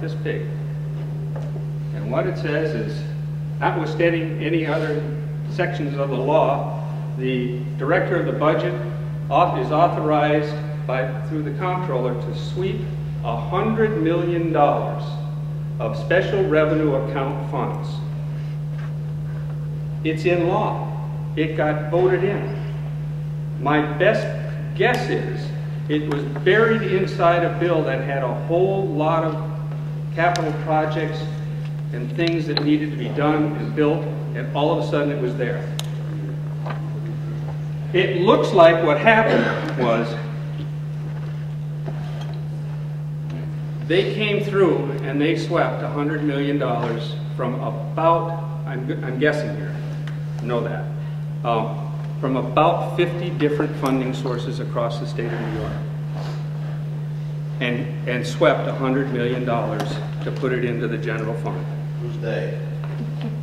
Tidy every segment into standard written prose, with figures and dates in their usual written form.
this big. And what it says is, notwithstanding any other sections of the law, the director of the budget is authorized through the comptroller to sweep $100 million of special revenue account funds. It's in law. It got voted in. My best guess is it was buried inside a bill that had a whole lot of capital projects and things that needed to be done and built, and all of a sudden it was there. It looks like what happened was they came through and they swept $100 million from about, I'm guessing here, know that, from about 50 different funding sources across the state of New York, and swept $100 million to put it into the general fund. Who's they?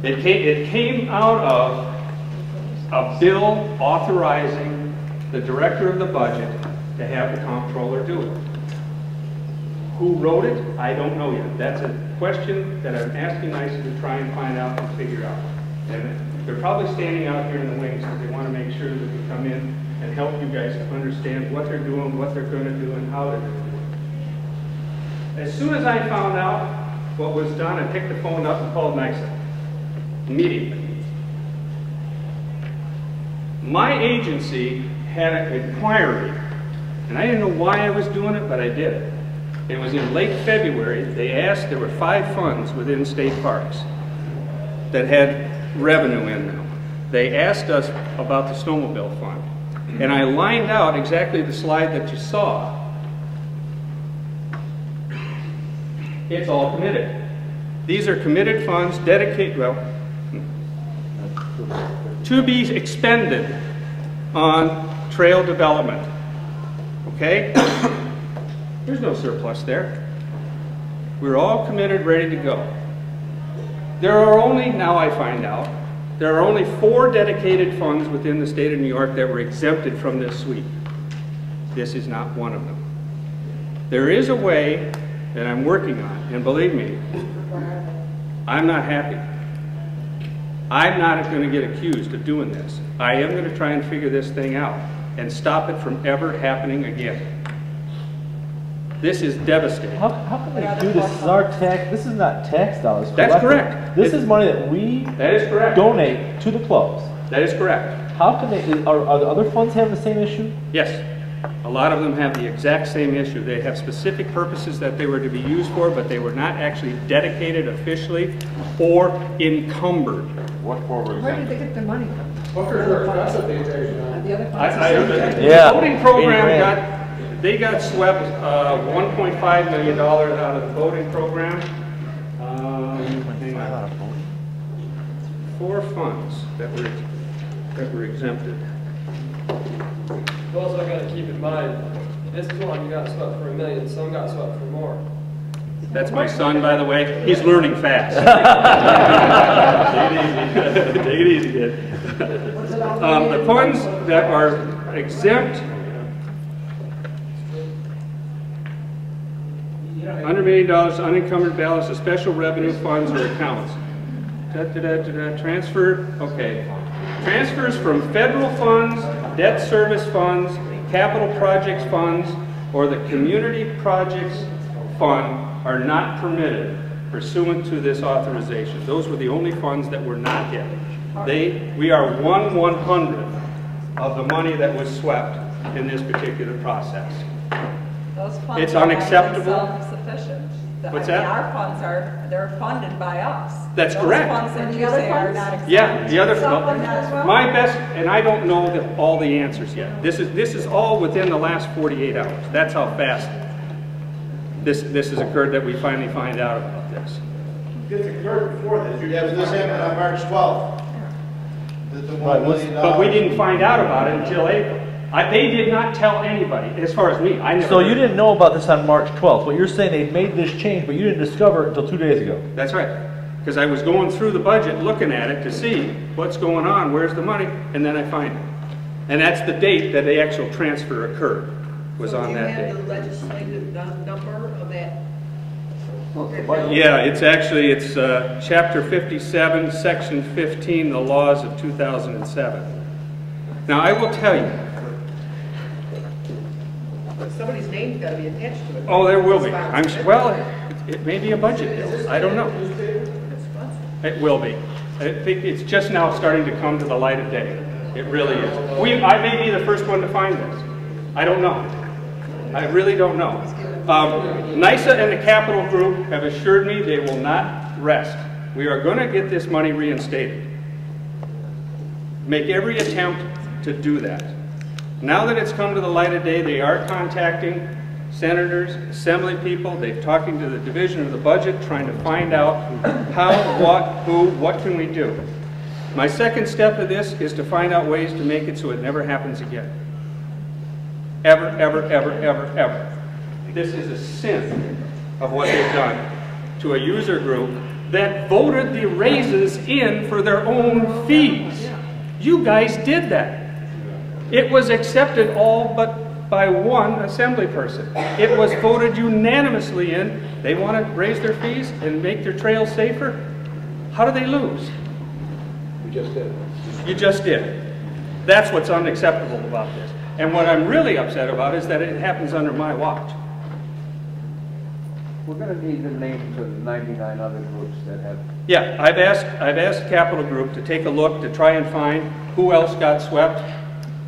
It came out of a bill authorizing the director of the budget to have the comptroller do it. Who wrote it? I don't know yet. That's a question that I'm asking NYSSA to try and find out and figure out. And they're probably standing out here in the wings because they want to make sure that we come in and help you guys understand what they're doing, what they're going to do, and how they're going to do it. As soon as I found out what was done, I picked the phone up and called NYSSA immediately. My agency had an inquiry, and I didn't know why I was doing it, but I did it. It was in late February. They asked, there were 5 funds within state parks that had revenue in them. They asked us about the snowmobile fund. And I lined out exactly the slide that you saw. It's all committed. These are committed funds dedicated, well, to be expended on trail development. Okay? There's no surplus there. We're all committed, ready to go. There are only, now I find out, there are only 4 dedicated funds within the state of New York that were exempted from this sweep. This is not one of them. There is a way that I'm working on, and believe me, I'm not happy. I'm not going to get accused of doing this. I am going to try and figure this thing out and stop it from ever happening again. This is devastating. How can they do this? This is our tax. This is not tax dollars. That's correct. This is money that we donate to the clubs. That is correct. How can they? Are the other funds having the same issue? Yes. A lot of them have the exact same issue. They have specific purposes that they were to be used for, but they were not actually dedicated officially or encumbered. What forward? Where did they get the money from? That's what they take. The other The voting program got swept $1.5 million out of the voting program. 4 funds that were exempted. You also got to keep in mind, this one got swept for $1 million, some got swept for more. That's my son, by the way. He's learning fast. Take it easy, kid. The funds that are exempt, $100 million unencumbered balance of special revenue funds or accounts. Transfer, okay. Transfers from federal funds, debt service funds, capital projects funds, or the community projects fund are not permitted pursuant to this authorization. Those were the only funds that were not hit. We are 1/100th of the money that was swept in this particular process. Those funds It's unacceptable. are self-sufficient. What's that? Our funds they're funded by us. That's Those correct. Funds that you say are not exempt. Yeah, the other, Well, my best, and I don't know all the answers yet. This is all within the last 48 hours. That's how fast this has occurred that we finally find out about this. This occurred before this. Yeah, but this happened on March 12th. The $1 million. But we didn't find out about it until April. They did not tell anybody, as far as me. I never So heard. you didn't know about this on March 12th. What you're saying, they made this change, but you didn't discover it until 2 days ago. That's right. Because I was going through the budget, looking at it to see what's going on, where's the money, and then I find it. And that's the date that the actual transfer occurred, was on that Do you date. have the legislative number of that? Yeah, it's actually, it's chapter 57, section 15, the laws of 2007. Now, I will tell you, Somebody's name's gotta be attached to it. oh, there will be. Well, it may be a budget bill. I don't know. It will be. I think it's just now starting to come to the light of day. It really is. I may be the first one to find this. I don't know. I really don't know. NYSSA and the Capital Group have assured me they will not rest. We are going to get this money reinstated. Make every attempt to do that. Now that it's come to the light of day, they are contacting senators, assembly people. They're talking to the division of the budget, trying to find out how, what, who, what can we do. My second step of this is to find out ways to make it so it never happens again. Ever, ever, ever, ever, ever. This is a sin of what they've done to a user group that voted the raises in for their own fees. You guys did that. It was accepted all but by one assembly person. It was voted unanimously in. They want to raise their fees and make their trails safer. How do they lose? We just did. You just did. That's what's unacceptable about this. And what I'm really upset about is that it happens under my watch. We're gonna need the names of 99 other groups that have. Yeah, I've asked Capital Group to take a look to try and find who else got swept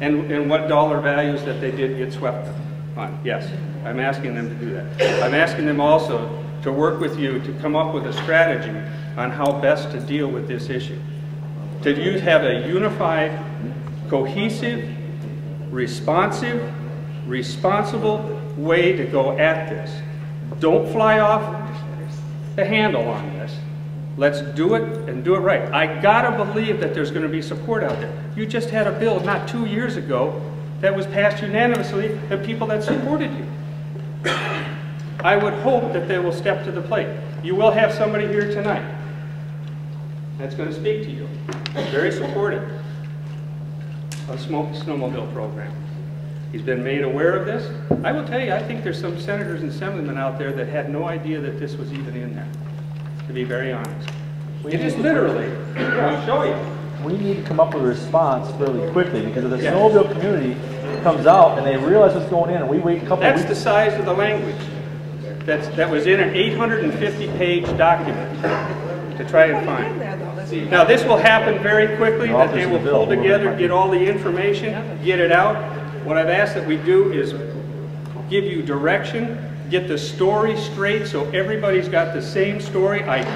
and what dollar values that they did get swept on. Yes, I'm asking them to do that. I'm asking them also to work with you to come up with a strategy on how best to deal with this issue. To have a unified, cohesive, responsive, responsible way to go at this. Don't fly off the handle on this. Let's do it and do it right. I gotta believe that there's gonna be support out there. You just had a bill not 2 years ago that was passed unanimously of people that supported you. I would hope that they will step to the plate. You will have somebody here tonight that's gonna speak to you. Very supportive of snowmobile program. He's been made aware of this. I will tell you, I think there's some senators and assemblymen out there that had no idea that this was even in there, to be very honest. It is literally, I'll show you. We need to come up with a response really quickly, because if the snowmobile community comes out and they realize what's going in, and we wait a couple of That's weeks. the size of the language that was in an 850-page document to try and find. Now, this will happen very quickly, that they will pull together, get all the information, get it out. What I've asked that we do is give you direction, get the story straight so everybody's got the same story.